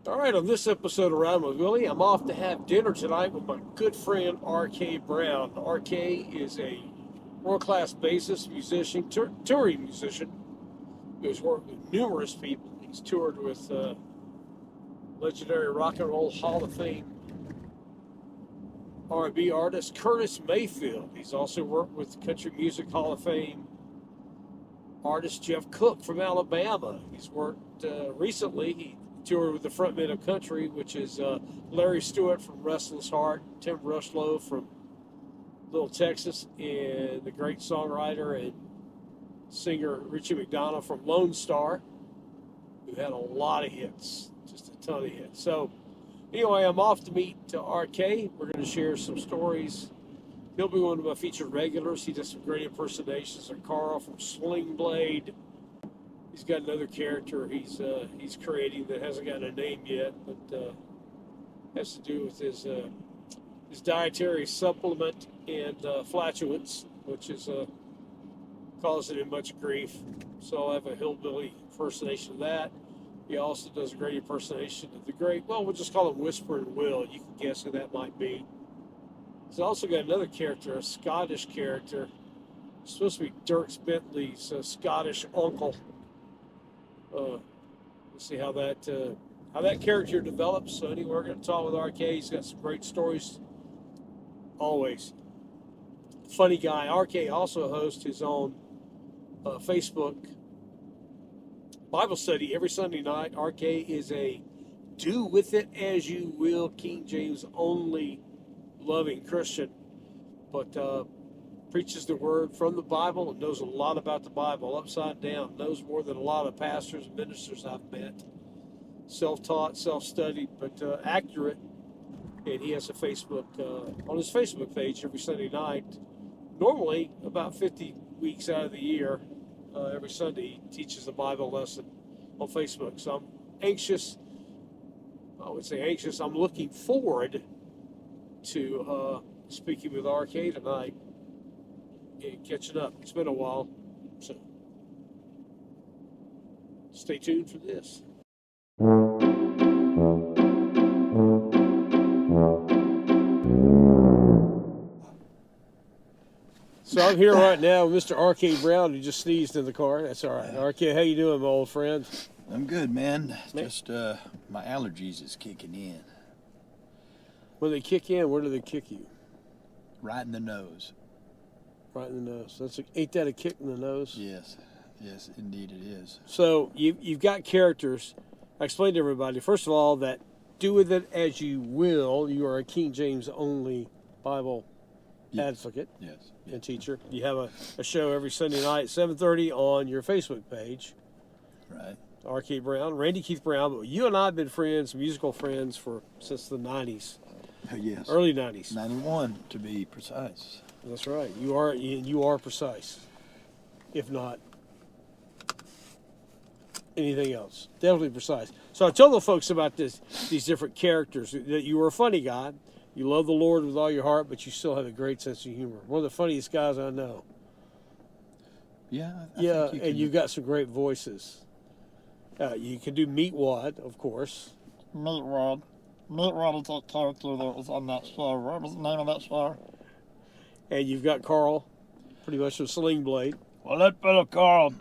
All right, on this episode of Riding with Willie, I'm off to have dinner tonight with my good friend R.K. Brown. R.K. is a world-class bassist, musician, touring musician who's worked with numerous people. He's toured with legendary Rock and Roll Hall of Fame R&B artist Curtis Mayfield. He's also worked with Country Music Hall of Fame artist Jeff Cook from Alabama. He's worked recently. He toured with the frontman of country, which is Larry Stewart from Restless Heart, Tim Rushlow from Little Texas, and the great songwriter and singer Richie McDonald from Lone Star, who had a lot of hits, just a ton of hits. So anyway, I'm off to meet RK. We're going to share some stories. He'll be one of my featured regulars. He does some great impersonations of Carl from Sling Blade. He's got another character he's creating that hasn't got a name yet, but has to do with his dietary supplement and flatulence, which is causing him much grief. So I'll have a hillbilly impersonation of that. He also does a great impersonation of the great, well, we'll just call him Whispering Will. You can guess who that might be. He's also got another character, a Scottish character. It's supposed to be Dirk Bentley's Scottish uncle. We'll see how that character develops. So anyway, we're going to talk with RK. He's got some great stories. Always funny guy. RK also hosts his own Facebook Bible study every Sunday night. RK is a do with it as you will, King James only loving Christian, but preaches the word from the Bible and knows a lot about the Bible upside down, knows more than a lot of pastors and ministers I've met. Self-taught, self-studied, but accurate. And he has a Facebook, on his Facebook page every Sunday night, normally about 50 weeks out of the year, every Sunday he teaches a Bible lesson on Facebook. So I'm anxious, I would say anxious, I'm looking forward to speaking with RK tonight and catching up. It's been a while, so stay tuned for this. So I'm here right now with Mr. RK Brown, who just sneezed in the car. That's all right. RK, how you doing, my old friend? I'm good, man. Just my allergies is kicking in. When they kick in, where do they kick you? Right in the nose. Right in the nose. Ain't that a kick in the nose? Yes, indeed it is. So you've got characters. I explained to everybody, first of all, that do with it as you will. You are a King James only Bible advocate and teacher. You have a show every Sunday night at 7:30 on your Facebook page. Right. RK Brown, Randy Keith Brown. But you and I have been friends, musical friends, since the 90s. Yes. Early 90s. 91 to be precise. That's right. You are precise, if not anything else. Definitely precise. So I tell the folks about these different characters, that you were a funny guy. You love the Lord with all your heart, but you still have a great sense of humor. One of the funniest guys I know. Yeah. You've got some great voices. You can do Meatwad, of course. Meatwad. Meatwad is that character that was on that show. What was the name of that show? And you've got Carl, pretty much from Sling Blade. Well, that fellow Carl,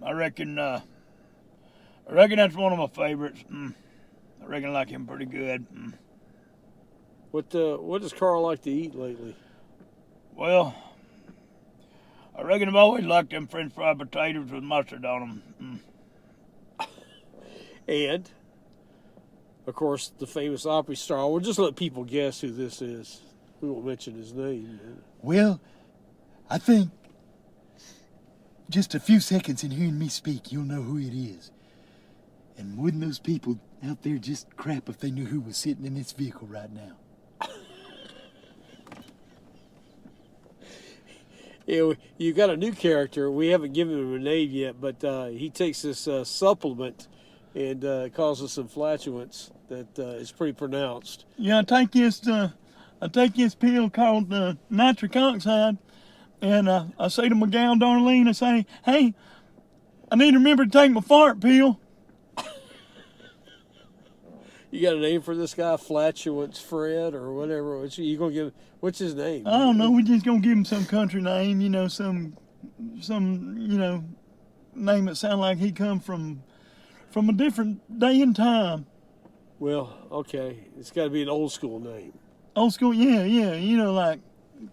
I reckon that's one of my favorites. I reckon I like him pretty good. What does Carl like to eat lately? Well, I reckon I've always liked them French fried potatoes with mustard on them. And, of course, the famous opera star. We'll just let people guess who this is. We won't mention his name. Well, I think just a few seconds in hearing me speak, you'll know who it is. And wouldn't those people out there just crap if they knew who was sitting in this vehicle right now? You got a new character. We haven't given him a name yet, but he takes this supplement and causes some flatulence that is pretty pronounced. Yeah, I take this pill called nitric oxide, and I say to my gal Darlene, I say, hey, I need to remember to take my fart pill. You got a name for this guy, Flatulence Fred or whatever? You gonna give? What's his name? I don't know. We're just gonna give him some country name, you know, some name that sound like he come from a different day and time. Well, okay, it's got to be an old school name. Old school, yeah, you know, like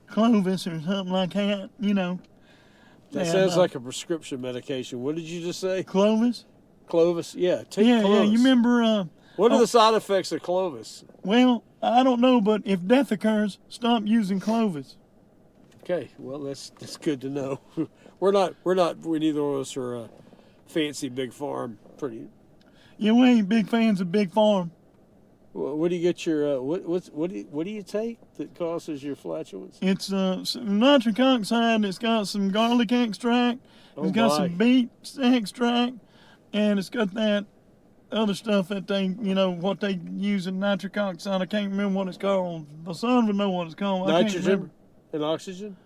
Clovis or something like that, you know. That sounds like a prescription medication. What did you just say? Clovis? Clovis? Yeah, take Yeah, Clovis. yeah. You remember? What are the side effects of Clovis? Well, I don't know, but if death occurs, stop using Clovis. Okay, well that's good to know. We neither of us are a fancy big farm. Pretty. Yeah, we ain't big fans of Big Farm. What do you get your what do you take that causes your flatulence? It's some nitric oxide. It's got some garlic extract. Oh, It's got my. some beet extract, and it's got that other stuff that they, you know, what they use in nitric oxide. I can't remember what it's called. My son would know what it's called. I can't remember. Nitrogen and oxygen.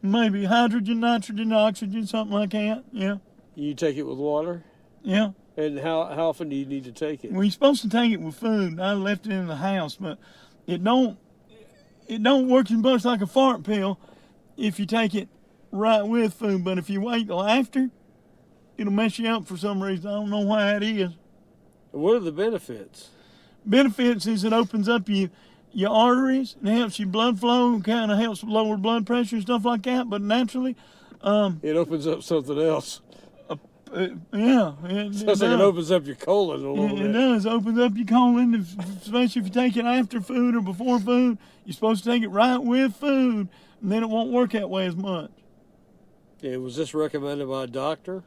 Maybe hydrogen, nitrogen, oxygen, something like that. Yeah, You take it with water. yeah. And how often do you need to take it? Well, you're supposed to take it with food. I left it in the house, but it don't work as much like a fart pill if you take it right with food. But if you wait till after, it'll mess you up for some reason. I don't know why it is. What are the benefits? Benefits is it opens up your arteries and helps your blood flow, kind of helps lower blood pressure and stuff like that. But naturally, It opens up something else. yeah, Sounds like it opens up your colon a little It bit. does. Opens up your colon, especially if you take it after food or before food. You're supposed to take it right with food, and then it won't work that way as much. Yeah, was this recommended by a doctor,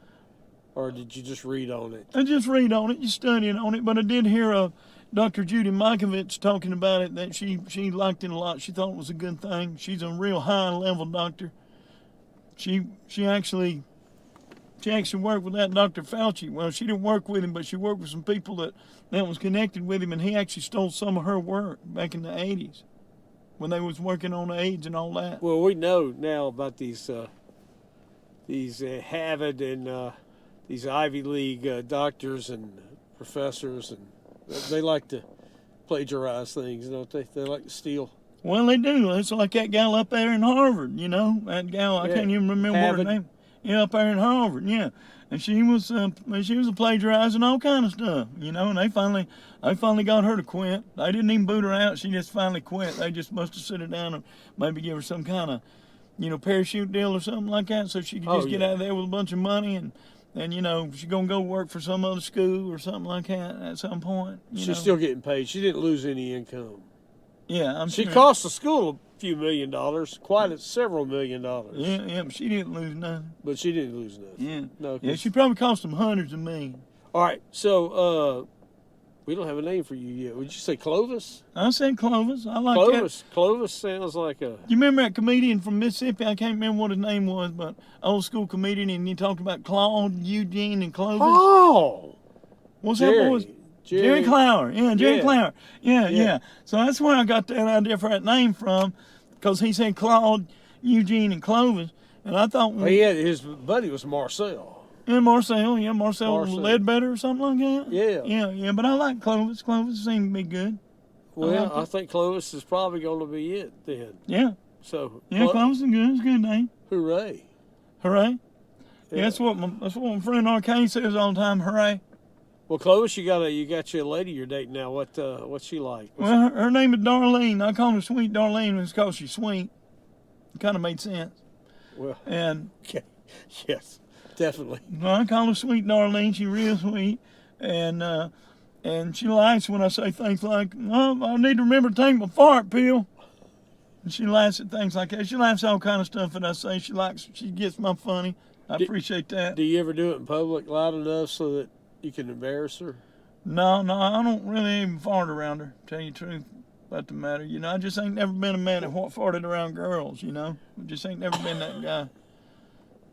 or did you just read on it? I just read on it, just studying on it, but I did hear Dr. Judy Mikovits talking about it, that she liked it a lot. She thought it was a good thing. She's a real high-level doctor. She actually worked with that Dr. Fauci. Well, she didn't work with him, but she worked with some people that was connected with him, and he actually stole some of her work back in the 80s when they was working on AIDS and all that. Well, we know now about these Harvard and these Ivy League doctors and professors, and they like to plagiarize things, don't they? They like to steal. Well, they do. It's like that gal up there in Harvard, you know, that gal, I Yeah. can't even remember what her Harvard. name. Yeah, up there in Harvard, yeah. And she was plagiarizing all kind of stuff, you know. And they finally got her to quit. They didn't even boot her out. She just finally quit. They just must have sit her down and maybe give her some kind of, you know, parachute deal or something like that, so she could just get out of there with a bunch of money and you know, she's gonna go work for some other school or something like that at some point. She's still getting paid. She didn't lose any income. Yeah, She sure. cost the school a few $1 million, several $1 million. Yeah, but she didn't lose nothing. But she didn't lose nothing. Yeah, No. yeah, she probably cost them hundreds of millions. All right, so we don't have a name for you yet. Would you say Clovis? I said Clovis. I like that. Clovis sounds like a. You remember that comedian from Mississippi? I can't remember what his name was, but old school comedian, and he talked about Claude, Eugene, and Clovis. Oh, What's Jerry. that boy's? Jerry Clower. Yeah, Jerry Yeah. Clower. Yeah, Yeah. yeah. So that's where I got that idea for that name from, because he said Claude, Eugene, and Clovis, and I thought, Well, his buddy was Marcel. Marcel Marcel. Ledbetter or something like that. Yeah. Yeah. But I like Clovis. Clovis seemed to be good. Well, like I it. think Clovis is probably going to be it then. Yeah. So Yeah, Clovis is good. It's a good name. Hooray! Hooray. Yeah, that's what my friend Arcane says all the time. Hooray. Well, Clovis, you got your lady you're dating now. What's she like? Well, her name is Darlene. I call her Sweet Darlene because she's sweet. It kind of made sense. Well, And okay. Yes, definitely. I call her Sweet Darlene. She's real sweet. And she laughs when I say things like, "Oh, I need to remember to take my fart pill." And she laughs at things like that. She laughs at all kind of stuff that I say. She gets my funny. I appreciate that. Do you ever do it in public loud enough so that you can embarrass her? No, I don't really even fart around her, to tell you the truth about the matter. You know, I just ain't never been a man that farted around girls, you know. I just ain't never been that guy.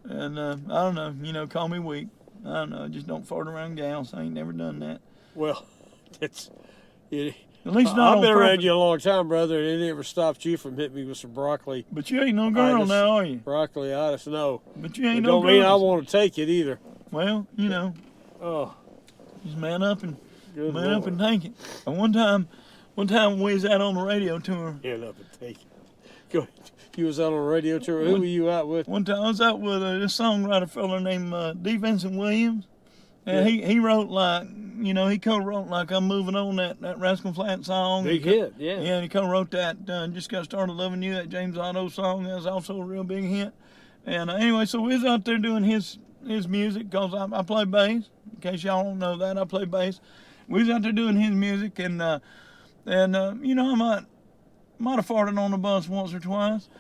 And I don't know, you know, call me weak. I don't know, I just don't fart around gals. I ain't never done that. Well, that's it. At least not I've on been around purpose. you a long time, brother, and it never stopped you from hitting me with some broccoli. But you ain't no girl now, are you? Broccoli-itis, no. But you ain't It no don't mean I girl. want to take it either. Well, you know, Oh, just man up and Good Man up Lord. and take it. And one time we was out on the radio tour. Man up and take it. Go ahead. You was out on a radio tour. Who were you out with? One time I was out with this songwriter fella named D. Vincent Williams. And Yeah. he wrote like, you know, he co-wrote like I'm Moving On, that Rascal Flatts song. Big hit, yeah. Yeah, and he co-wrote that Just Got Started Loving You, that James Otto song. That was also a real big hit. And anyway, so we was out there doing his music, because I play bass. In case y'all don't know that, I play bass. We was out there doing his music, and you know, I might have farted on the bus once or twice.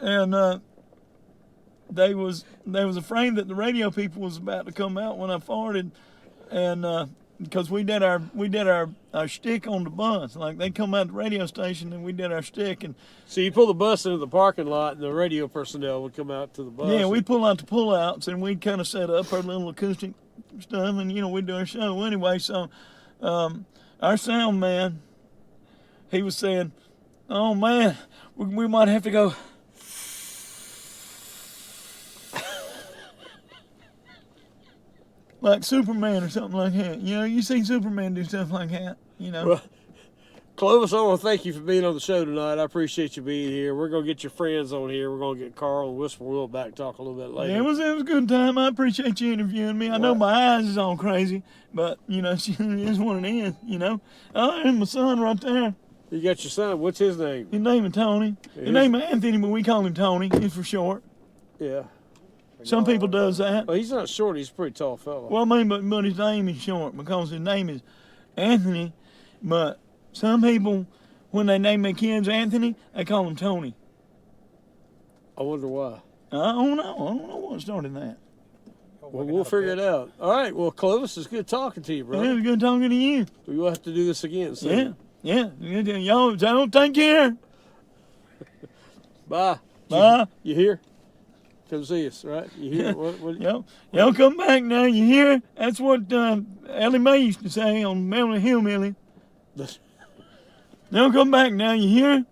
And they was afraid that the radio people was about to come out when I farted, and because we did our shtick on the bus. Like, they come out the radio station and we did our shtick. And So you pull the bus into the parking lot, and the radio personnel would come out to the bus. yeah, we'd pull out the pullouts and we'd kind of set up our little acoustic stuff, and you know, we'd do our show anyway. So our sound man, he was saying, "Oh man, we might have to go." Like Superman or something like that. You know, you see Superman do stuff like that, you know. Well, Clovis, I want to thank you for being on the show tonight. I appreciate you being here. We're going to get your friends on here. We're going to get Carl and Whisper Will back, talk a little bit later. Yeah, it was a good time. I appreciate you interviewing me. I know my eyes is all crazy, but, you know, it is what it is, you know. Oh, and my son right there. You got your son. What's his name? His name is Tony. His name is Anthony, but we call him Tony. He's for short. Yeah. Some people does that. Well, he's not short. He's a pretty tall fellow. Well, I mean, but his name is short because his name is Anthony. But some people, when they name their kids Anthony, they call him Tony. I wonder why. I don't know. I don't know what started that. Well, we'll figure it out. All right. Well, Clovis, it's good talking to you, It brother. was good talking to you. We will have to do this again soon. Yeah. Y'all take care. Bye. Bye. You here? Come see us, right? You hear what? Y'all come back now. You hear? That's what Ellie Mae used to say on Beverly Hillbilly. Y'all come back now. You hear?